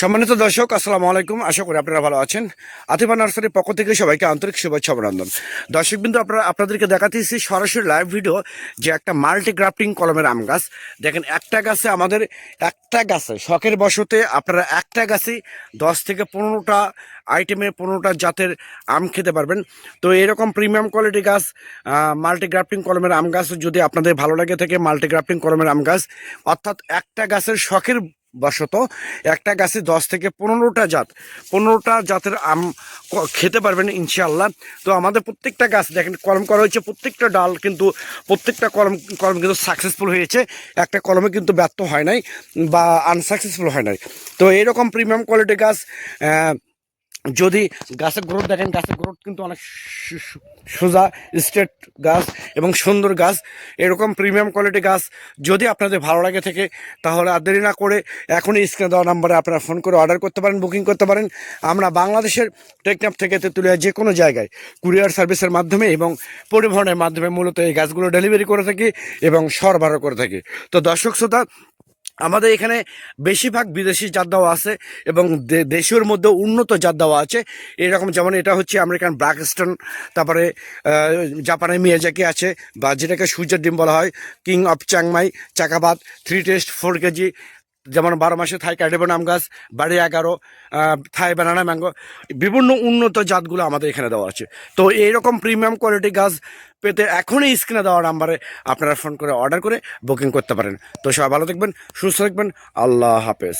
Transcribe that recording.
সম্মানিত দর্শক, আসসালামু আলাইকুম। আশা করি আপনারা ভালো আছেন। আতিফা নার্সারির পক্ষ থেকে সবাইকে আন্তরিক শুভেচ্ছা অভিনন্দন। দর্শক বিন্দু, আপনাদেরকে দেখাতেছি সরাসরি লাইভ ভিডিও যে একটা মাল্টি গ্রাফটিং কলমের আম গাছ। দেখেন, একটা গাছে আমাদের একটা গাছে শখের বশতে আপনারা একটা গাছেই 10 থেকে 15টা আইটেমের 15টা জাতের আম খেতে পারবেন। তো এরকম প্রিমিয়াম কোয়ালিটি গাছ, মাল্টি গ্রাফটিং কলমের আম গাছ যদি আপনাদের ভালো লাগে থাকে, মাল্টি গ্রাফটিং কলমের আম গাছ অর্থাৎ একটা গাছের শখের বশত একটা গাছে 10 থেকে 15টা জাতের আম খেতে পারবেন ইনশাআল্লাহ। তো আমাদের প্রত্যেকটা গাছ দেখেন কলম করা হয়েছে, প্রত্যেকটা ডাল কিন্তু প্রত্যেকটা কলম কিন্তু সাকসেসফুল হয়েছে, একটা কলমে কিন্তু ব্যর্থ হয় নাই বা আনসাকসেসফুল হয় নাই। তো এরকম প্রিমিয়াম কোয়ালিটি গাছ যদি গাছের গ্রোথ দেখেন, গাছের গ্রোথ কিন্তু অনেক সোজা স্ট্রেট গাছ এবং সুন্দর গাছ। এরকম প্রিমিয়াম কোয়ালিটি গাছ যদি আপনাদের ভালো লাগে থাকে তাহলে আর দেরি না করে এখনই স্ক্রিনে দেওয়া নাম্বারে আপনারা ফোন করে অর্ডার করতে পারেন, বুকিং করতে পারেন। আমরা বাংলাদেশের টেকনাফ থেকে তেঁতুলিয়া যে কোনো জায়গায় কুরিয়ার সার্ভিসের মাধ্যমে এবং পরিবহনের মাধ্যমে মূলত এই গাছগুলো ডেলিভারি করে থাকি এবং সরবরাহ করে থাকি। তো দর্শক শ্রোতা, আমাদের এখানে বেশিরভাগ বিদেশি জাত দেওয়া আছে এবং দেশের মধ্যে উন্নত জাত দেওয়া আছে। এরকম যেমন এটা হচ্ছে আমেরিকান ব্ল্যাকস্টোন, তারপরে জাপানের মিয়াজাকি আছে, বা যেটাকে সূর্যের ডিম বলা হয়, কিং অফ চাংমাই, চাকাবাদ, 3 টেস্ট 4 কেজি, যেমন 12 মাসে থাই কার্ডেবন আম গাছ, বাড়ি 11, থাই বানানা ম্যাঙ্গো, বিভিন্ন উন্নত জাতগুলো আমাদের এখানে দেওয়া আছে। তো এইরকম প্রিমিয়াম কোয়ালিটি গাছ পেতে এখনই স্ক্রিনে দেওয়া নাম্বারে আপনারা ফোন করে অর্ডার করে বুকিং করতে পারেন। তো সবাই ভালো থাকবেন, সুস্থ থাকবেন। আল্লাহ হাফেজ।